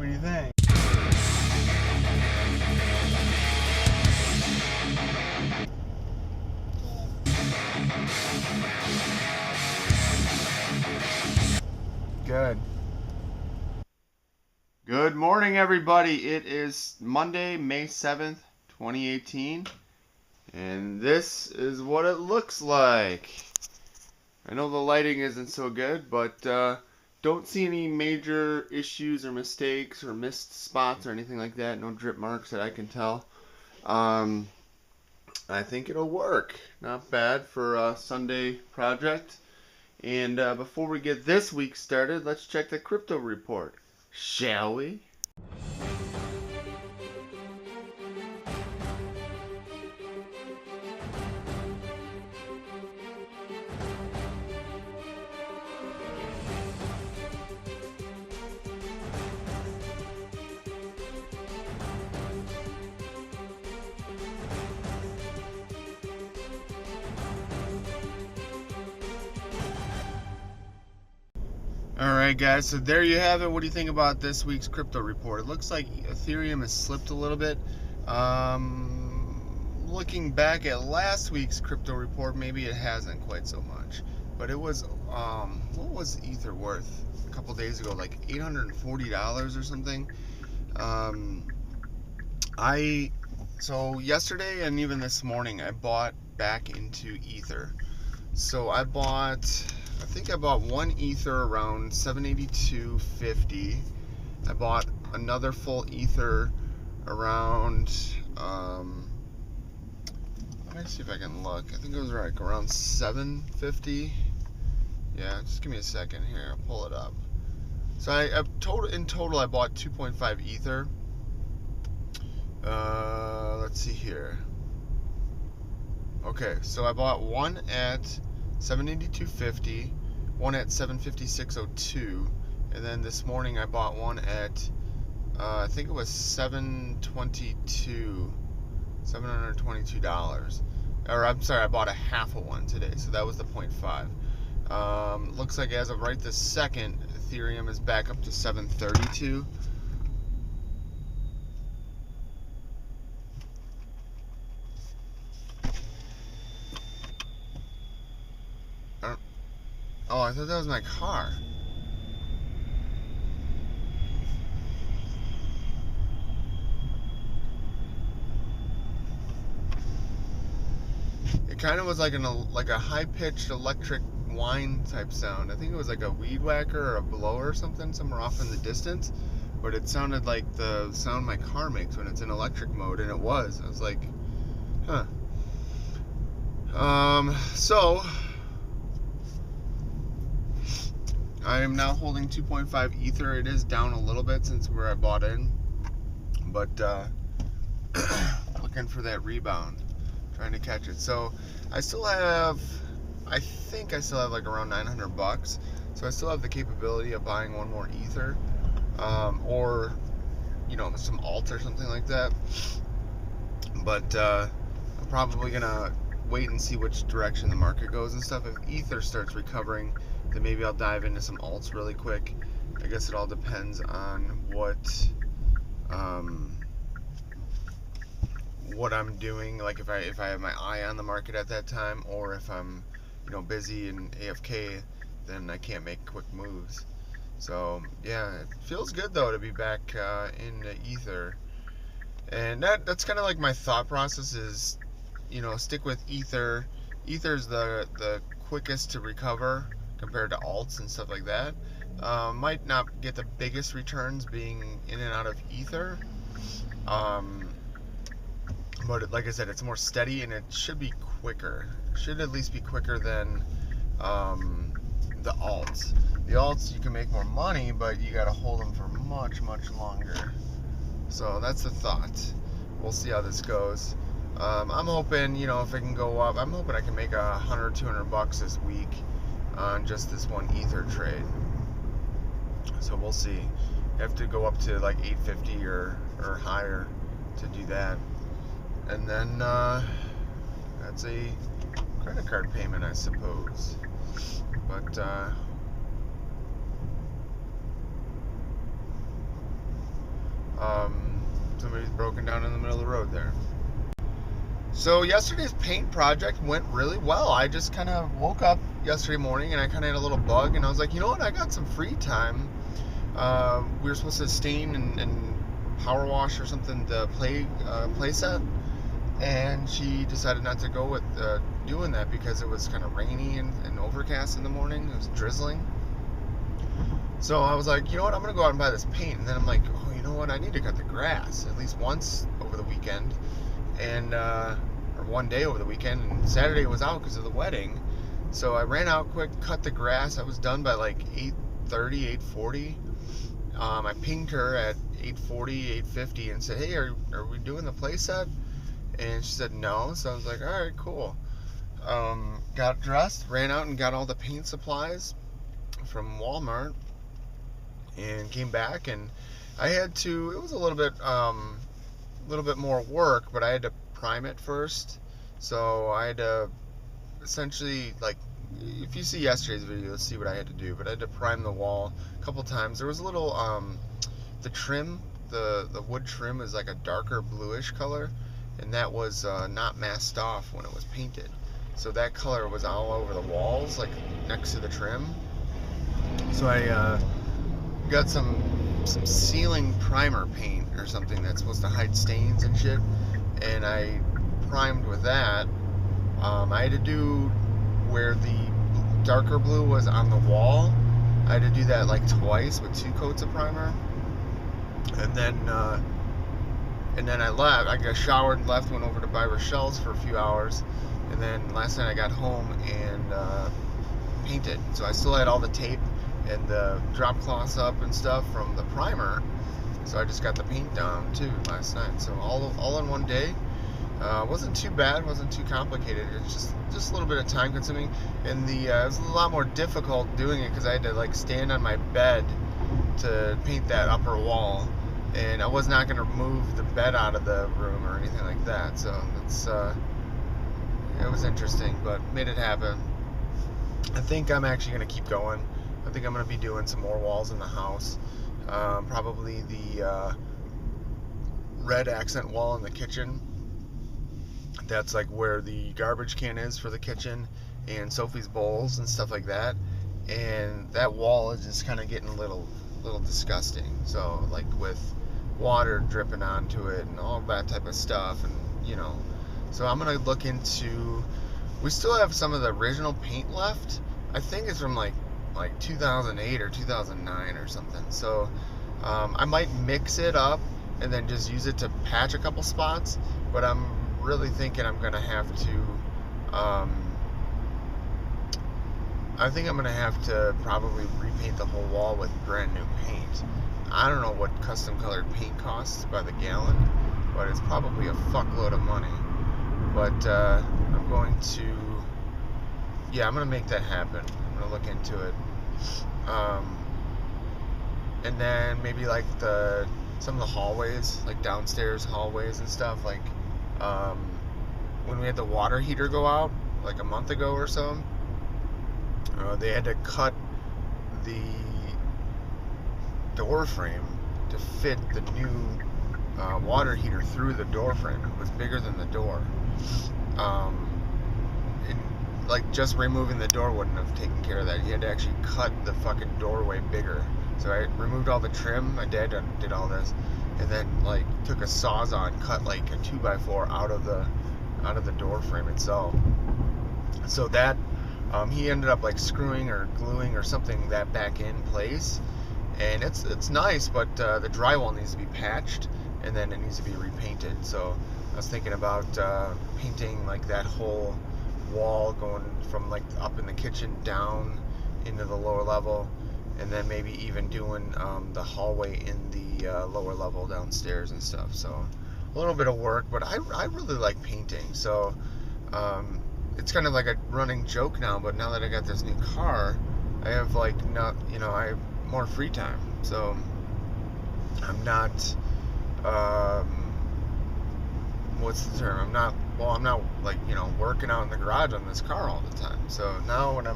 What do you think? Good. Good morning, everybody. It is Monday, May 7th, 2018, and this is what it looks like. I know the lighting isn't so good, but don't see any major issues or mistakes or missed spots or anything like that. No drip marks that I can tell. I think it'll work. Not bad for a Sunday project. And before we get this week started, let's check the crypto report, shall we? Alright guys, so there you have it. What do you think about this week's crypto report? It looks like Ethereum has slipped a little bit. Looking back at last week's crypto report, maybe it hasn't quite so much. But it was, what was Ether worth a couple days ago? Like $840 or something. So yesterday and even this morning, I bought back into Ether. So I think I bought one Ether around $782.50. I bought another full Ether around, let me see if I can look. I think it was like around $750. Yeah, just give me a second here. I'll pull it up. So in total, I bought 2.5 Ether. Let's see here. Okay, so I bought one at $782.50, one at $756.02, and then this morning I bought one at I think it was $722. Or I'm sorry, I bought a half of one today, so that was the 0.5. Looks like as of right this second, Ethereum is back up to 732. Oh, I thought that was my car. It kind of was like a high-pitched electric whine type sound. I think it was like a weed whacker or a blower or something somewhere off in the distance, but it sounded like the sound my car makes when it's in electric mode, and it was. I was like, huh. So I am now holding 2.5 Ether. It is down a little bit since where I bought in, but looking for that rebound, trying to catch it. So I think I still have like around $900, so I still have the capability of buying one more Ether, or some alt or something like that. But I'm probably gonna wait and see which direction the market goes and stuff. If Ether starts recovering, then maybe I'll dive into some alts really quick. I guess it all depends on what I'm doing. Like if I have my eye on the market at that time, or if I'm busy and AFK, then I can't make quick moves. So yeah, it feels good though to be back in Ether, and that's kind of like my thought process is, stick with Ether. Ether's the quickest to recover compared to alts and stuff like that. Might not get the biggest returns being in and out of Ether, but like I said, it's more steady and it should be quicker. Should at least be quicker than the alts. The alts, you can make more money, but you got to hold them for much longer. So that's the thought. We'll see how this goes. I'm hoping, if it can go up, I'm hoping I can make $100, $200 this week on just this one Ether trade. So we'll see. You have to go up to like 850 or higher to do that. And then that's a credit card payment, I suppose. But Somebody's broken down in the middle of the road there. So yesterday's paint project went really well. I just kind of woke up yesterday morning and I kind of had a little bug, and I was like, you know what, I got some free time. We were supposed to stain and power wash or something the play set, and she decided not to go with doing that because it was kind of rainy and overcast in the morning. It was drizzling. So I was like, you know what, I'm gonna go out and buy this paint. And then I'm like, oh, you know what, I need to cut the grass at least once over the weekend, and or one day over the weekend. And Saturday was out because of the wedding, so I ran out quick, cut the grass. I was done by like 8:30, 8:40. I pinged her at 8:40, 8:50 and said, hey, are we doing the play set? And she said no. So I was like, all right, cool. Got dressed, ran out and got all the paint supplies from Walmart, and came back, and I had to, it was a little bit more work, but I had to prime it first. So I had to essentially, like, if you see yesterday's video, you'll see what I had to do. But I had to prime the wall a couple times. There was a little the trim, the wood trim is like a darker bluish color, and that was not masked off when it was painted. So that color was all over the walls, like next to the trim. So I got some ceiling primer paint or something that's supposed to hide stains and shit, and I primed with that. I had to do where the darker blue was on the wall. I had to do that like twice with 2 coats of primer, and then I left. I got showered and left, went over to buy Meixsell's for a few hours, and then last night I got home and painted. So I still had all the tape and the drop cloths up and stuff from the primer, so I just got the paint down too last night. So all in one day. Wasn't too bad, wasn't too complicated. It's just a little bit of time consuming, and it was a lot more difficult doing it because I had to like stand on my bed to paint that upper wall, and I was not going to move the bed out of the room or anything like that. So it was interesting, but made it happen. I think I'm actually going to keep going. I think I'm going to be doing some more walls in the house. Probably the red accent wall in the kitchen. That's like where the garbage can is for the kitchen and Sophie's bowls and stuff like that. And that wall is just kind of getting a little disgusting. So like with water dripping onto it and all that type of stuff, and you know. So I'm gonna look into. We still have some of the original paint left. I think it's from like 2008 or 2009 or something. So I might mix it up and then just use it to patch a couple spots. But I'm really thinking I'm gonna have to. I think I'm gonna have to probably repaint the whole wall with brand new paint. I don't know what custom colored paint costs by the gallon, but it's probably a fuckload of money. But I'm going to, yeah, I'm gonna make that happen. I'm gonna look into it, and then maybe like some of the hallways, like downstairs hallways and stuff, like. When we had the water heater go out like a month ago or so, they had to cut the door frame to fit the new water heater through the door frame. It was bigger than the door. Like just removing the door wouldn't have taken care of that. You had to actually cut the fucking doorway bigger. So I removed all the trim. My dad did all this, and then like took a Sawzall and cut like a 2x4 out of the door frame itself. So that he ended up like screwing or gluing or something that back in place, and it's nice, but the drywall needs to be patched and then it needs to be repainted. So I was thinking about painting like that whole wall going from like up in the kitchen down into the lower level, and then maybe even doing the hallway in the lower level downstairs and stuff. So a little bit of work, but I really like painting. So it's kind of like a running joke now, but now that I got this new car, I have like I have more free time. So I'm not what's the term? I'm not like working out in the garage on this car all the time. So now when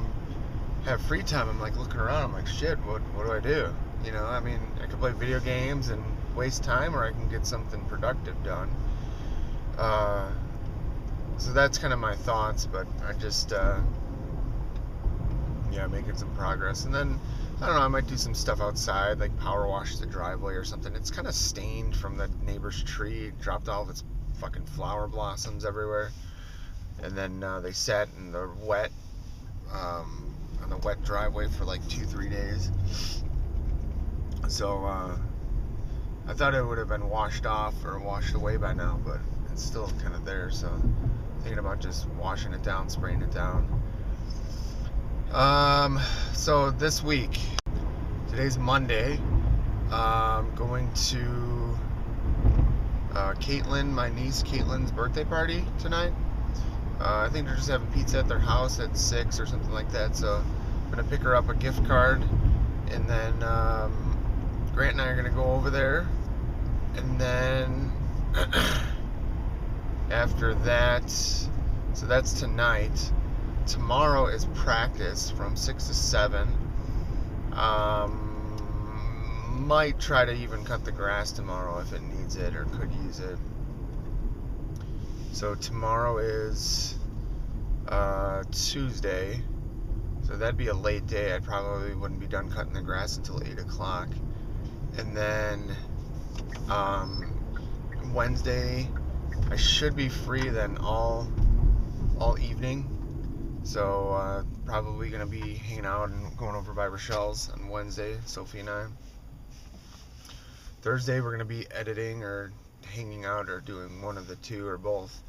have free time, I'm like looking around, I'm like, shit, what do I do? I mean, I could play video games and waste time or I can get something productive done. So that's kind of my thoughts, but I just making some progress. And then I don't know, I might do some stuff outside, like power wash the driveway or something. It's kind of stained from the neighbor's tree. It dropped all of its fucking flower blossoms everywhere, and then they sat in the wet on the wet driveway for like 2-3 days. So I thought it would have been washed off or washed away by now, but it's still kind of there. So thinking about just washing it down, spraying it down. So this week, today's Monday, I'm going to my niece Caitlin's birthday party tonight. I think they're just having pizza at their house at 6 or something like that, so I'm going to pick her up a gift card, and then Grant and I are going to go over there, and then after that, so that's tonight. Tomorrow is practice from 6 to 7. Might try to even cut the grass tomorrow if it needs it or could use it. So tomorrow is Tuesday, so that'd be a late day. I probably wouldn't be done cutting the grass until 8 o'clock. And then Wednesday, I should be free then all evening. So probably gonna be hanging out and going over by Rochelle's on Wednesday, Sophie and I. Thursday we're gonna be editing or hanging out or doing one of the two or both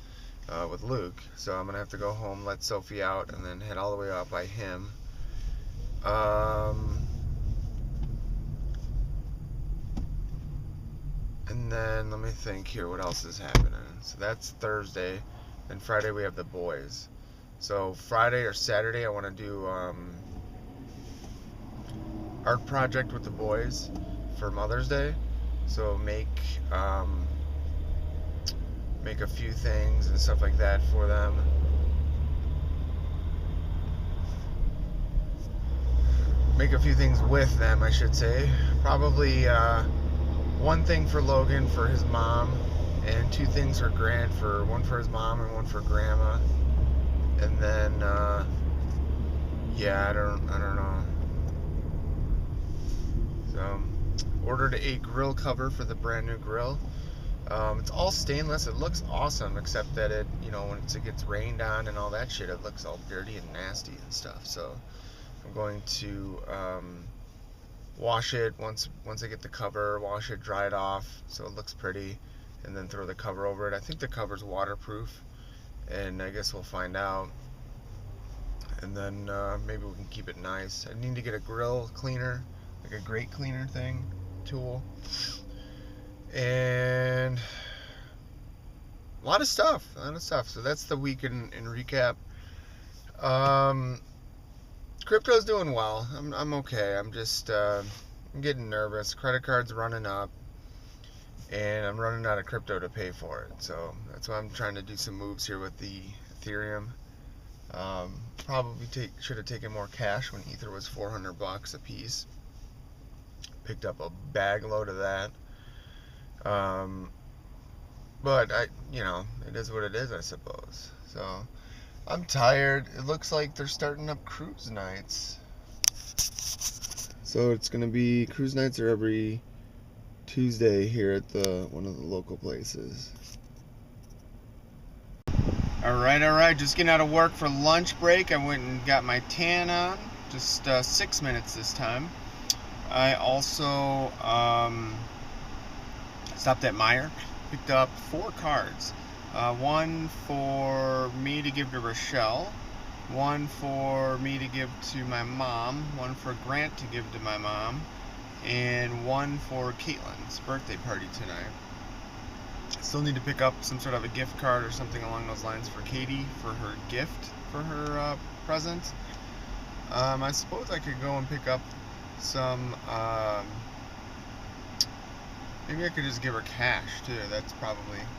with Luke. So I'm gonna have to go home, let Sophie out, and then head all the way out by him. And then let me think here, what else is happening? So that's Thursday. Then Friday we have the boys. So Friday or Saturday I want to do art project with the boys for Mother's Day. So make a few things and stuff like that for them. Make a few things with them, I should say. Probably one thing for Logan for his mom, and 2 things for Grant, for one for his mom and one for Grandma. And then I don't know. So ordered a grill cover for the brand new grill. It's all stainless. It looks awesome, except that it, once it gets rained on and all that shit, it looks all dirty and nasty and stuff. So I'm going to wash it once I get the cover, wash it, dry it off so it looks pretty, and then throw the cover over it. I think the cover's waterproof, and I guess we'll find out. And then maybe we can keep it nice. I need to get a grill cleaner, like a grate cleaner tool, and a lot of stuff. So that's the week in recap. Crypto's doing well. I'm okay. I'm just I'm getting nervous. Credit card's running up, and I'm running out of crypto to pay for it. So that's why I'm trying to do some moves here with the Ethereum. Probably should have taken more cash when Ether was $400 a piece. Picked up a bag load of that. But it is what it is, I suppose. So I'm tired. It looks like they're starting up cruise nights. So it's gonna be cruise nights are every Tuesday here at one of the local places. Alright, just getting out of work for lunch break. I went and got my tan on, just 6 minutes this time. I also stopped at Meijer, picked up 4 cards. One for me to give to Rochelle, one for me to give to my mom, one for Grant to give to my mom, and one for Caitlin's birthday party tonight. Still need to pick up some sort of a gift card or something along those lines for Katie for her gift for her present. I suppose I could go and pick up some. Maybe I could just give her cash too.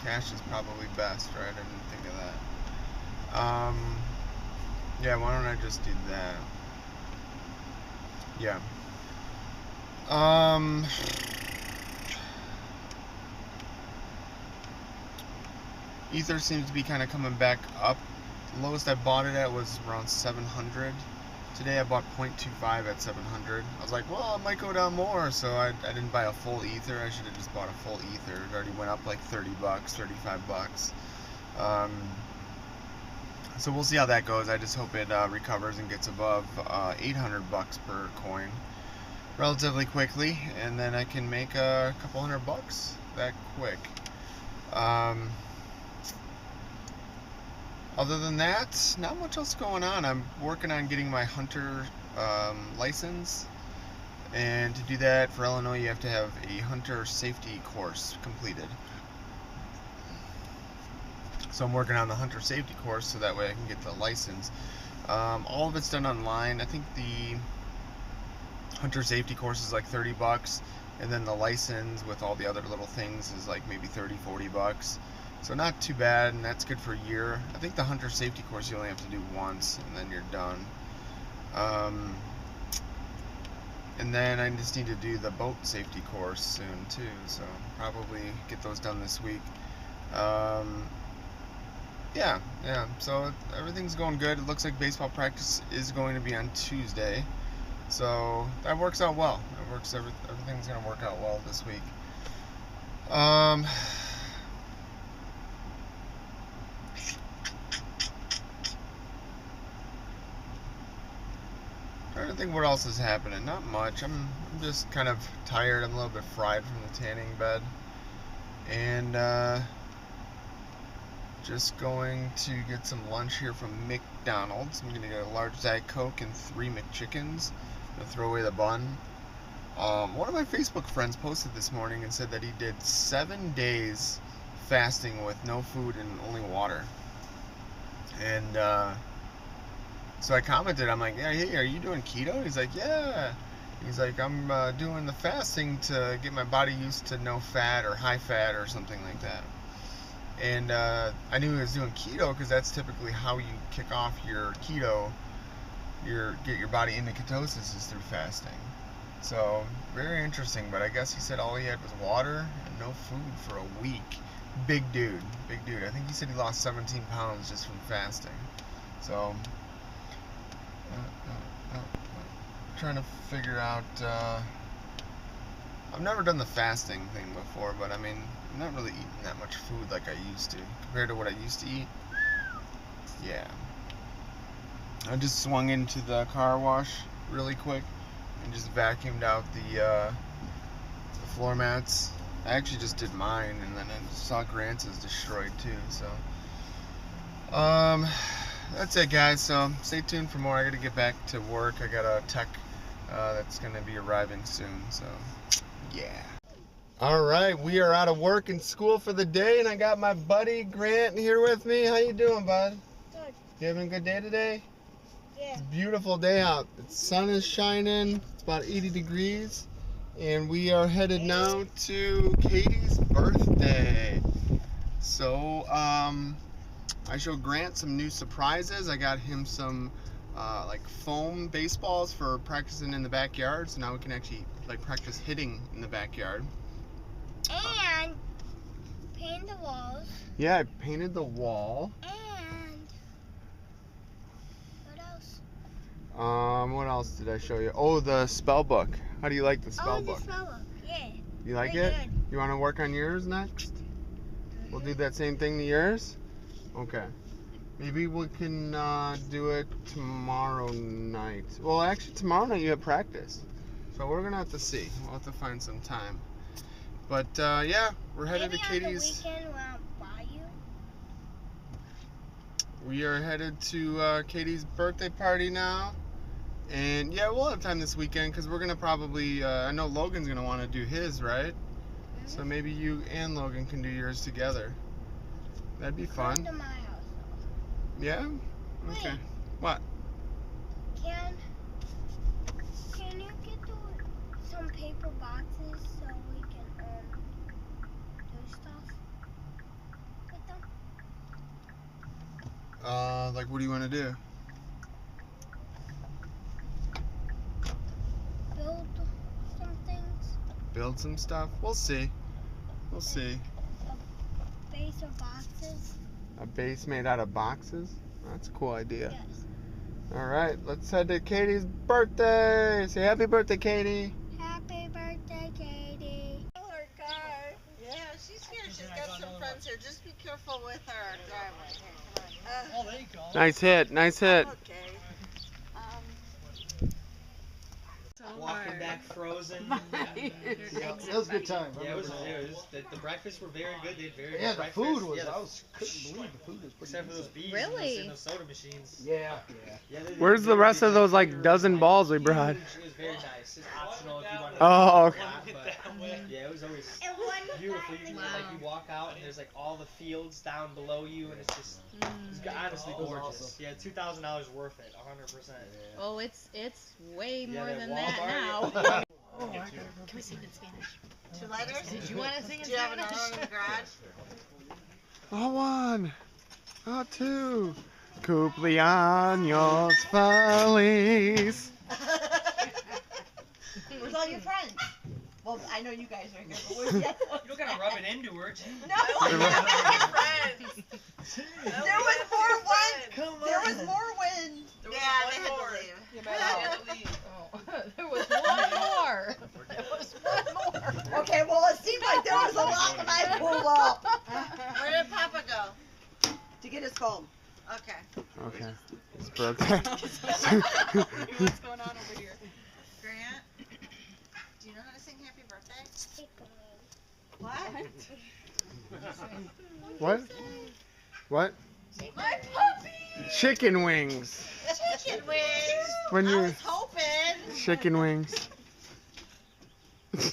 Cash is probably best, right? I didn't think of that. Yeah, why don't I just do that? Yeah. Ether seems to be kind of coming back up. The lowest I bought it at was around 700. Today I bought 0.25 at 700. I was like, well, it might go down more, so I didn't buy a full Ether. I should have just bought a full Ether. It already went up like 30 bucks, 35 bucks. So we'll see how that goes. I just hope it recovers and gets above 800 bucks per coin relatively quickly, and then I can make a couple $100 that quick. Other than that, not much else going on. I'm working on getting my hunter license, and to do that for Illinois you have to have a hunter safety course completed. So I'm working on the hunter safety course so that way I can get the license. All of it's done online. I think the hunter safety course is like 30 bucks, and then the license with all the other little things is like maybe 30-40 bucks. So not too bad, and that's good for a year. I think the hunter safety course you only have to do once and then you're done. And then I just need to do the boat safety course soon too, so probably get those done this week. Yeah, so everything's going good. It looks like baseball practice is going to be on Tuesday, so that works out well. Everything's going to work out well this week. Trying to think what else is happening. Not much. I'm just kind of tired. I'm a little bit fried from the tanning bed, and just going to get some lunch here from McDonald's. I'm gonna get a large Diet Coke and 3 McChickens. I'm gonna throw away the bun. One of my Facebook friends posted this morning and said that he did 7 days fasting with no food and only water. And so I commented, I'm like, yeah, hey, are you doing keto? He's like, yeah. He's like, I'm doing the fasting to get my body used to no fat or high fat or something like that. And I knew he was doing keto because that's typically how you kick off your keto, get your body into ketosis is through fasting. So very interesting. But I guess he said all he had was water and no food for a week. Big dude. I think he said he lost 17 pounds just from fasting. So trying to figure out. I've never done the fasting thing before, but I mean, I'm not really eating that much food like I used to compared to what I used to eat. Yeah. I just swung into the car wash really quick and just vacuumed out the floor mats. I actually just did mine, and then I saw Grant's is destroyed too. So that's it, guys. So stay tuned for more. I got to get back to work. I got a tech that's going to be arriving soon. So yeah. All right, we are out of work and school for the day, and I got my buddy Grant here with me. How you doing, bud? Good. You having a good day today? Yeah. It's a beautiful day out. The sun is shining. It's about 80 degrees, and we are headed now to Katie's birthday. So I showed Grant some new surprises. I got him some like foam baseballs for practicing in the backyard, so now we can actually like practice hitting in the backyard. And paint the walls. Yeah, I painted the wall. And what else? What else did I show you? Oh, the spell book. How do you like the spell book? The spell book. Yeah. You like Very it? good. You want to work on yours next? We'll do that same thing to yours? Okay. Maybe we can do it tomorrow night. Well, actually, tomorrow night you have practice. So we're going to have to see. We'll have to find some time. But, yeah, we're headed to Katie's. Maybe on the weekend when I'll buy you. We are headed to Katie's birthday party now. And, yeah, we'll have time this weekend because we're going to probably, I know Logan's going to want to do his, right? Mm-hmm. So maybe you and Logan can do yours together. That'd be fun. Come to my house. Yeah? Okay. Wait. What? Can you get some paper boxes so we can do stuff with them? Like what do you want to do? Build some things. Build some stuff? We'll see. We'll see. A base of boxes. A base made out of boxes? That's a cool idea. Yes. Alright, let's head to Katie's birthday. Say happy birthday, Katie. Happy birthday, Katie. Her car. Yeah, she's here. She's got some friends here. Just be careful with her driveway. Here, come on. Oh, there you go. Nice hit, nice hit. Okay. Walking back frozen. Right. Yeah, That was a good time. yeah, it was the breakfast were very good. They had very Yeah, good the breakfast. food was. Yeah, I couldn't believe the food was pretty except for those decent. bees Really? and those soda machines. Yeah. Yeah, Where's the rest of those like dozen balls we brought? It was very nice. It's optional if you want to. Oh, okay. Yeah, it was always And one beautiful. You like you walk out and there's like all the fields down below you and it's just it's honestly That was gorgeous. awesome. Yeah, $2,000 worth it, 100%. Oh, it's way Yeah, more that than Walmart. that now. Can we sing in Spanish? 2 letters? Did you want to sing in Do you have Spanish? another one in the garage? Oh, one. Oh, two. Cumpleaños feliz. Where's all your friends? Well, I know you guys are here, but where's the other ones? You don't gotta rub it into her. No! Friends. There was more when. Come on. There was more when. Yeah, they had to leave. Oh, there was one more. There was one more. Okay, well, it seemed like there was a lot when I pulled up Where did Papa go? to get his phone. Okay. Okay. It's birthday. What's going on over here? Grant, do you know how to sing happy birthday? What? What? What? My puppy! Chicken wings. Chicken wings. When I you was hoping. chicken wings. Yeah.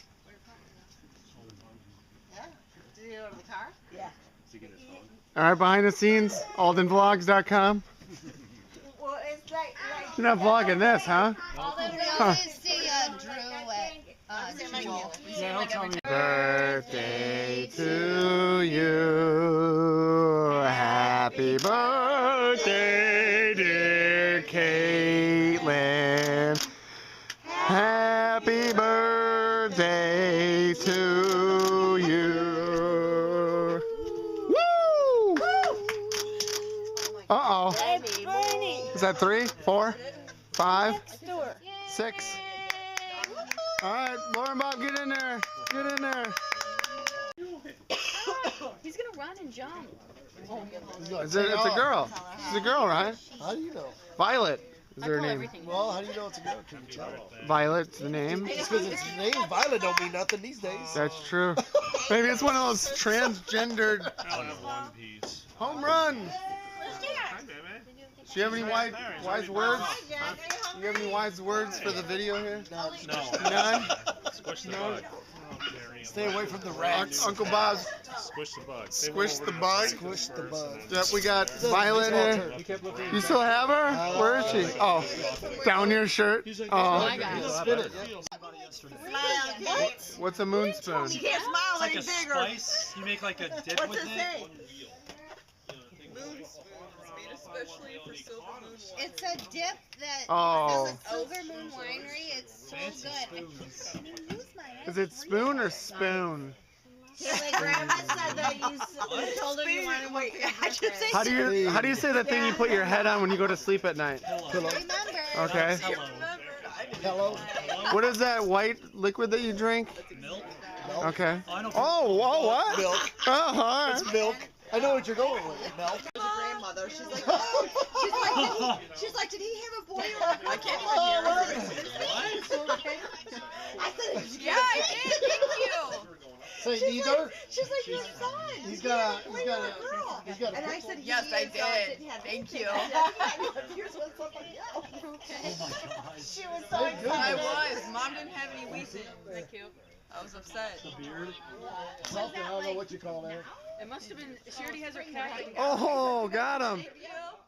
Did you go to the car? Yeah. All right, behind the scenes, aldenvlogs.com. Well, it's like You're not vlogging this, huh? Huh. see Drew at Birthday to you. Happy birthday, dear Caitlin. Happy birthday to you. Woo! Uh-oh. Is that 3, 4, 5, 6? All right, Lauren Bob, get in there. Get in there. He's gonna run and jump. It's a girl. She's a girl, right? How do you know? Violet is her name. Well, how do you know it's a girl? Can you tell? Violet's the name. Just because it's named Violet don't mean nothing these days. That's true. Maybe it's one of those transgendered I'll have one piece. home run. Hi, baby. Do you have any wise words? Do you have any wise words for the video here? No. None? Squish the No. bug. Stay away from the rats. Uncle Bob's Squish the bug. Squish the bug. Squish the bug. Yep, we got Violet here. You still have her? Where is she? Oh, down your shirt. Oh, Spin it. Smile. what's a moon spoon? He can't smile It's like any a bigger. spice. You make like a dip What's with it it. say? It's a dip that Oh, is a Silver Moon Winery. It's so Fancy good. spoons. is it spoon or spoon? Like Grandma said that you told her you wanted one for your I should say How do you say the thing you put your head on when you go to sleep at night? Pillow. Remember, Okay. Hello. What is that white liquid that you drink? Milk. Okay. I know. Oh, what? Milk. Oh, all right. It's milk. I know what you're going with. Milk. grandmother. She's like, oh. She's like, did he have a boy or a girl? I can't even hear her. I said, yeah, I did. Thank you. Say neither. She's like, your son. He's got a. And I said, Yes, I did. Thank you. Here's what's up with you. Okay. Oh my gosh. She was so excited. I was. Mom didn't have any wheat in. Thank you. I was upset. Beard. Something. I don't know what you call that. It must have been. She already has her cat. Oh, got him. Thank you.